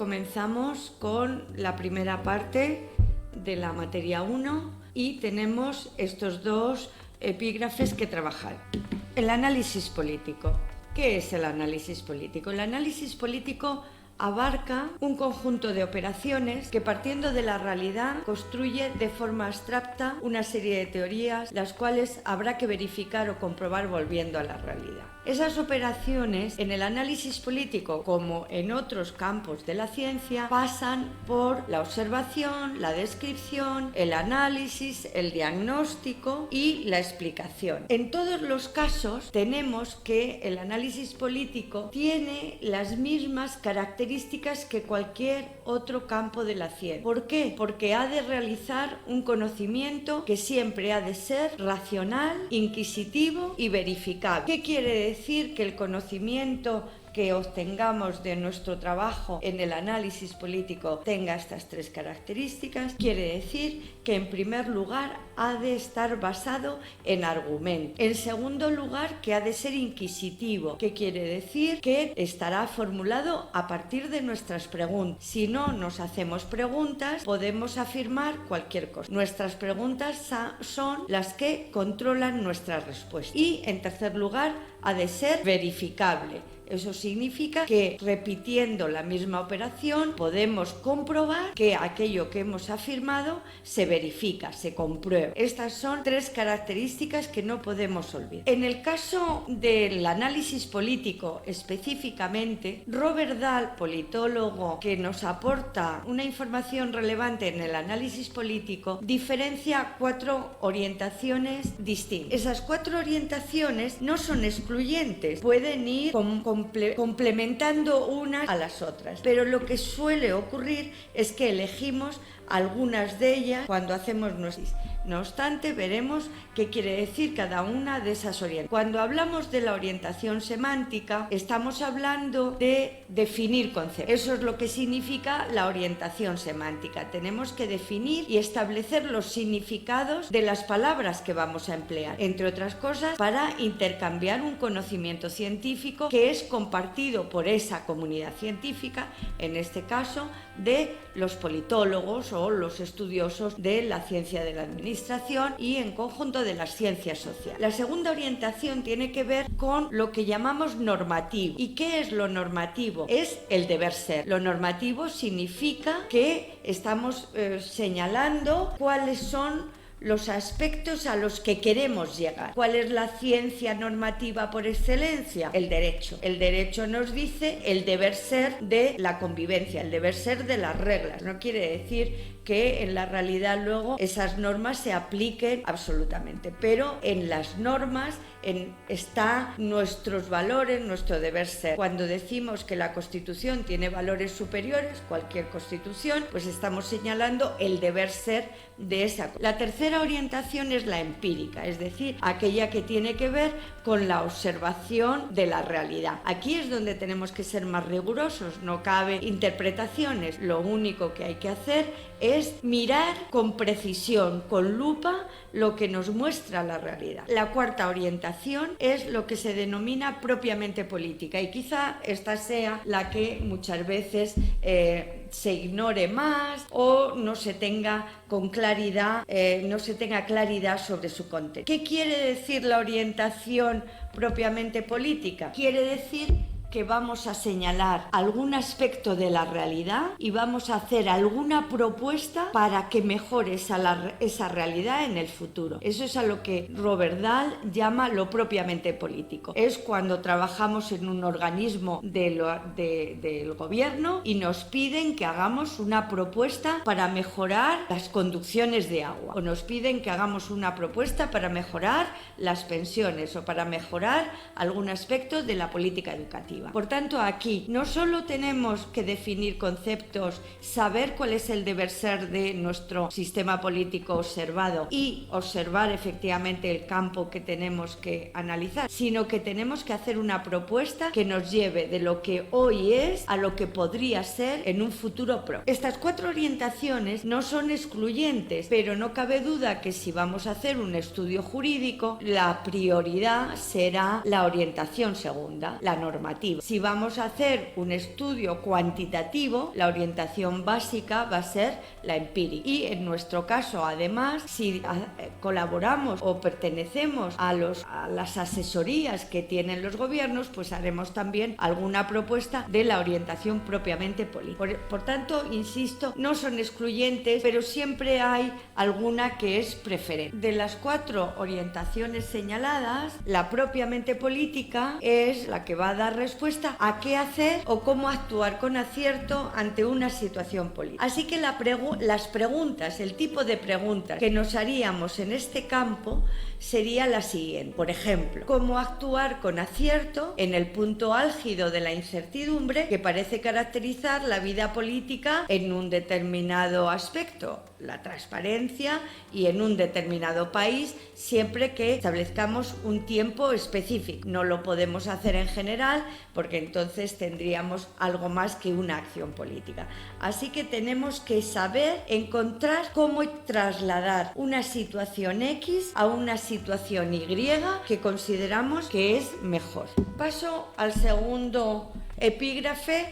Comenzamos con la primera parte de la materia 1 y tenemos estos dos epígrafes que trabajar. El análisis político. ¿Qué es el análisis político? El análisis político abarca un conjunto de operaciones que, partiendo de la realidad, construye de forma abstracta una serie de teorías, las cuales habrá que verificar o comprobar volviendo a la realidad. Esas operaciones, en el análisis político, como en otros campos de la ciencia, pasan por la observación, la descripción, el análisis, el diagnóstico y la explicación. En todos los casos tenemos que el análisis político tiene las mismas características que cualquier otro campo de la ciencia. ¿Por qué? Porque ha de realizar un conocimiento que siempre ha de ser racional, inquisitivo y verificable. ¿Qué quiere decir que el conocimiento que obtengamos de nuestro trabajo en el análisis político tenga estas tres características? Quiere decir que, en primer lugar, ha de estar basado en argumentos. En segundo lugar, que ha de ser inquisitivo, que quiere decir que estará formulado a partir de nuestras preguntas. Si no nos hacemos preguntas, podemos afirmar cualquier cosa. Nuestras preguntas son las que controlan nuestras respuestas. Y, en tercer lugar, ha de ser verificable. Eso significa que, repitiendo la misma operación, podemos comprobar que aquello que hemos afirmado se verifica, se comprueba. Estas son tres características que no podemos olvidar. En el caso del análisis político específicamente, Robert Dahl, politólogo que nos aporta una información relevante en el análisis político, diferencia cuatro orientaciones distintas. Esas cuatro orientaciones no son excluyentes, pueden ir complementando unas a las otras, pero lo que suele ocurrir es que elegimos algunas de ellas cuando hacemos nuestras. No obstante, veremos qué quiere decir cada una de esas orientaciones. Cuando hablamos de la orientación semántica, estamos hablando de definir conceptos. Eso es lo que significa la orientación semántica. Tenemos que definir y establecer los significados de las palabras que vamos a emplear, entre otras cosas, para intercambiar un conocimiento científico que es compartido por esa comunidad científica, en este caso de los politólogos o los estudiosos de la ciencia de la administración y, en conjunto, de las ciencias sociales. La segunda orientación tiene que ver con lo que llamamos normativo. ¿Y qué es lo normativo? Es el deber ser. Lo normativo significa que estamos señalando cuáles son los aspectos a los que queremos llegar. ¿Cuál es la ciencia normativa por excelencia? El derecho. El derecho nos dice el deber ser de la convivencia, el deber ser de las reglas. No quiere decir que en la realidad luego esas normas se apliquen absolutamente, pero en las normas están nuestros valores, nuestro deber ser. Cuando decimos que la Constitución tiene valores superiores, cualquier Constitución, pues estamos señalando el deber ser de esa. La tercera orientación es la empírica, es decir, aquella que tiene que ver con la observación de la realidad. Aquí es donde tenemos que ser más rigurosos, no cabe interpretaciones. Lo único que hay que hacer es mirar con precisión, con lupa, lo que nos muestra la realidad. La cuarta orientación es lo que se denomina propiamente política, y quizá esta sea la que muchas veces se ignore más o no se tenga con claridad, sobre su contexto. ¿Qué quiere decir la orientación propiamente política? Quiere decir que vamos a señalar algún aspecto de la realidad y vamos a hacer alguna propuesta para que mejore esa realidad en el futuro. Eso es a lo que Robert Dahl llama lo propiamente político. Es cuando trabajamos en un organismo del gobierno y nos piden que hagamos una propuesta para mejorar las conducciones de agua, o nos piden que hagamos una propuesta para mejorar las pensiones o para mejorar algún aspecto de la política educativa. Por tanto, aquí no solo tenemos que definir conceptos, saber cuál es el deber ser de nuestro sistema político observado y observar efectivamente el campo que tenemos que analizar, sino que tenemos que hacer una propuesta que nos lleve de lo que hoy es a lo que podría ser en un futuro próximo. Estas cuatro orientaciones no son excluyentes, pero no cabe duda que si vamos a hacer un estudio jurídico, la prioridad será la orientación segunda, la normativa. cualitativa. Si vamos a hacer un estudio cuantitativo, la orientación básica va a ser la empírica. Y en nuestro caso, además, si colaboramos o pertenecemos a las asesorías que tienen los gobiernos, pues haremos también alguna propuesta de la orientación propiamente política. Por tanto, insisto, no son excluyentes, pero siempre hay alguna que es preferente. De las 4 orientaciones señaladas, la propiamente política es la que va a dar respuesta a qué hacer o cómo actuar con acierto ante una situación política. Así que las preguntas, el tipo de preguntas que nos haríamos en este campo sería la siguiente. Por ejemplo, ¿cómo actuar con acierto en el punto álgido de la incertidumbre que parece caracterizar la vida política en un determinado aspecto, la transparencia, y en un determinado país, siempre que establezcamos un tiempo específico? No lo podemos hacer en general porque entonces tendríamos algo más que una acción política. Así que tenemos que saber encontrar cómo trasladar una situación X a una situación Y que consideramos que es mejor. Paso al segundo epígrafe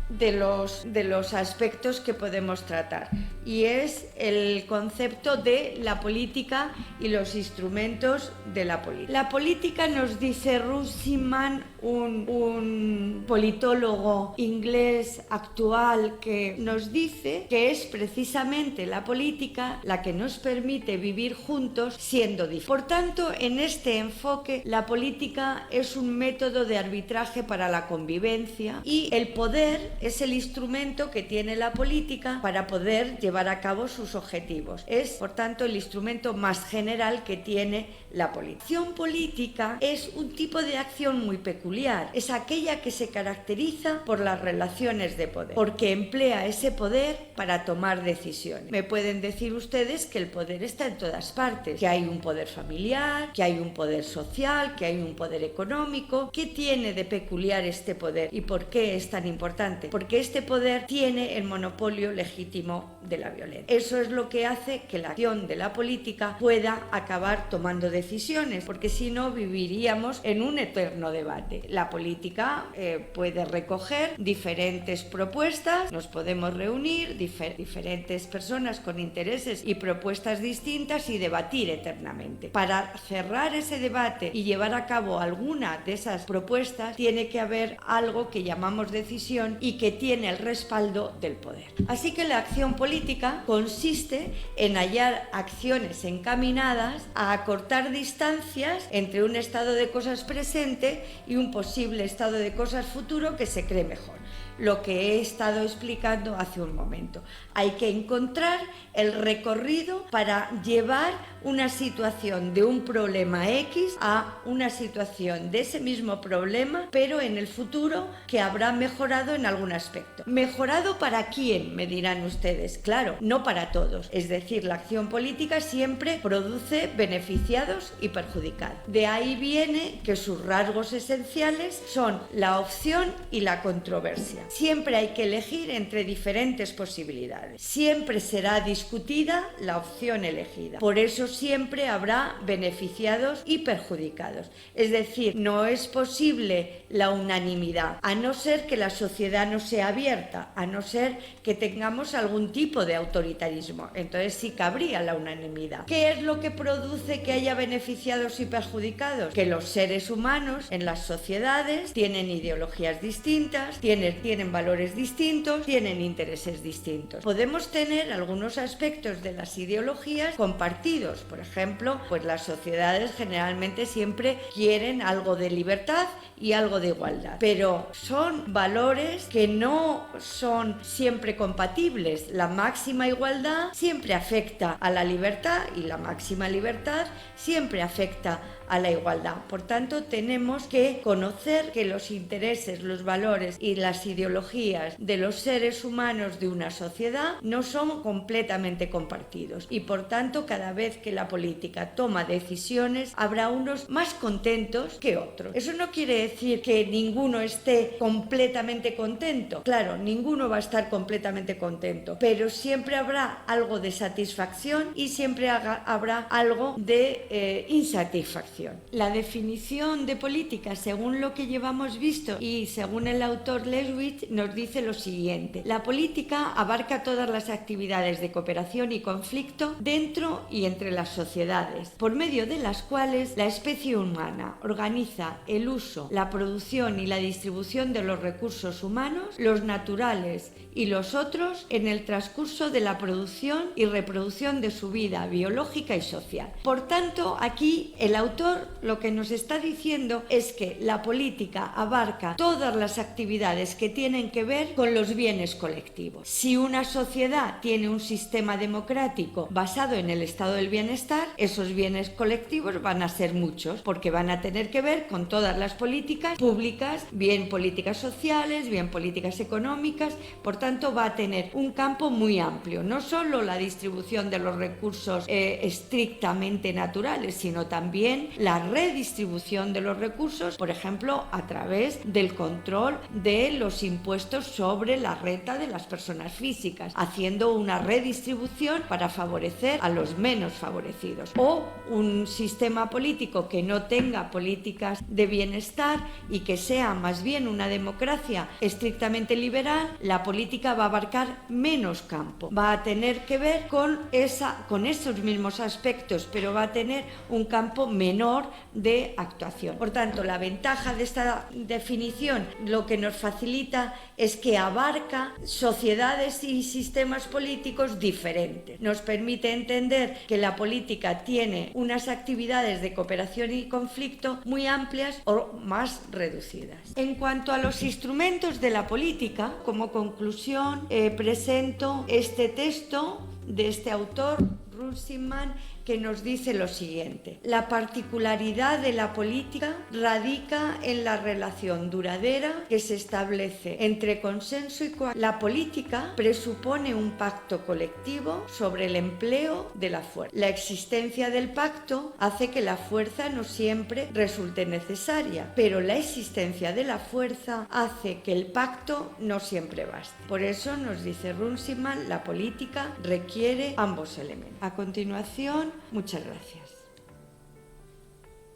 de los aspectos que podemos tratar, y es el concepto de la política y los instrumentos de la política. La política, nos dice Runciman, un politólogo inglés actual, que nos dice que es precisamente la política la que nos permite vivir juntos siendo diferentes. Por tanto, en este enfoque, la política es un método de arbitraje para la convivencia, y el poder es el instrumento que tiene la política para poder llevar a cabo sus objetivos. Es, por tanto, el instrumento más general que tiene la política. La acción política es un tipo de acción muy peculiar. Es aquella que se caracteriza por las relaciones de poder, porque emplea ese poder para tomar decisiones. Me pueden decir ustedes que el poder está en todas partes, que hay un poder familiar, que hay un poder social, que hay un poder económico. ¿Qué tiene de peculiar este poder y por qué es tan importante? Porque este poder tiene el monopolio legítimo de la violencia. Eso es lo que hace que la acción de la política pueda acabar tomando decisiones, porque si no viviríamos en un eterno debate. La política puede recoger diferentes propuestas, nos podemos reunir diferentes personas con intereses y propuestas distintas y debatir eternamente. Para cerrar ese debate y llevar a cabo alguna de esas propuestas, tiene que haber algo que llamamos decisión y que tiene el respaldo del poder. Así que la acción política consiste en hallar acciones encaminadas a acortar distancias entre un estado de cosas presente y un posible estado de cosas futuro que se cree mejor. Lo que he estado explicando hace un momento. Hay que encontrar el recorrido para llevar una situación de un problema X a una situación de ese mismo problema, pero en el futuro que habrá mejorado en algún aspecto. ¿Mejorado para quién?, me dirán ustedes. Claro, no para todos. Es decir, la acción política siempre produce beneficiados y perjudicados. De ahí viene que sus rasgos esenciales son la opción y la controversia. Siempre hay que elegir entre diferentes posibilidades. Siempre será discutida la opción elegida. Por eso siempre habrá beneficiados y perjudicados. Es decir, no es posible la unanimidad, a no ser que la sociedad no sea abierta, a no ser que tengamos algún tipo de autoritarismo. Entonces sí cabría la unanimidad. ¿Qué es lo que produce que haya beneficiados y perjudicados? Que los seres humanos en las sociedades tienen ideologías distintas, tienen valores distintos, tienen intereses distintos. Podemos tener algunos aspectos de las ideologías compartidos. Por ejemplo, pues las sociedades generalmente siempre quieren algo de libertad y algo de igualdad, pero son valores que no son siempre compatibles. La máxima igualdad siempre afecta a la libertad y la máxima libertad siempre afecta a la igualdad. Por tanto, tenemos que conocer que los intereses, los valores y las ideologías de los seres humanos de una sociedad no son completamente compartidos, y por tanto, cada vez que la política toma decisiones, habrá unos más contentos que otros. Eso no quiere decir que ninguno esté completamente contento. Claro, ninguno va a estar completamente contento, pero siempre habrá algo de satisfacción y siempre habrá algo de insatisfacción. actuación. La definición de política, según lo que llevamos visto y según el autor Lewis, nos dice lo siguiente: la política abarca todas las actividades de cooperación y conflicto dentro y entre las sociedades, por medio de las cuales la especie humana organiza el uso, la producción y la distribución de los recursos humanos, los naturales y los otros, en el transcurso de la producción y reproducción de su vida biológica y social. Por tanto, aquí el autor lo que nos está diciendo es que la política abarca todas las actividades que tienen que ver con los bienes colectivos. Si una sociedad tiene un sistema democrático basado en el estado del bienestar, esos bienes colectivos van a ser muchos, porque van a tener que ver con todas las políticas públicas, bien políticas sociales, bien políticas económicas. Por tanto, va a tener un campo muy amplio, no solo la distribución de los recursos estrictamente naturales, sino también la redistribución de los recursos, por ejemplo, a través del control de los impuestos sobre la renta de las personas físicas, haciendo una redistribución para favorecer a los menos favorecidos. O un sistema político que no tenga políticas de bienestar y que sea más bien una democracia estrictamente liberal, la política va a abarcar menos campo, va a tener que ver con esos mismos aspectos, pero va a tener un campo menor de actuación. Por tanto, la ventaja de esta definición lo que nos facilita es que abarca sociedades y sistemas políticos diferentes. Nos permite entender que la política tiene unas actividades de cooperación y conflicto muy amplias o más reducidas. En cuanto a los instrumentos de la política, como conclusión, presento este texto de este autor, Runciman, que nos dice lo siguiente: la particularidad de la política radica en la relación duradera que se establece entre consenso y coacción. La política presupone un pacto colectivo sobre el empleo de la fuerza. La existencia del pacto hace que la fuerza no siempre resulte necesaria, pero la existencia de la fuerza hace que el pacto no siempre baste. Por eso nos dice Runciman, la política requiere ambos elementos. A continuación, muchas gracias.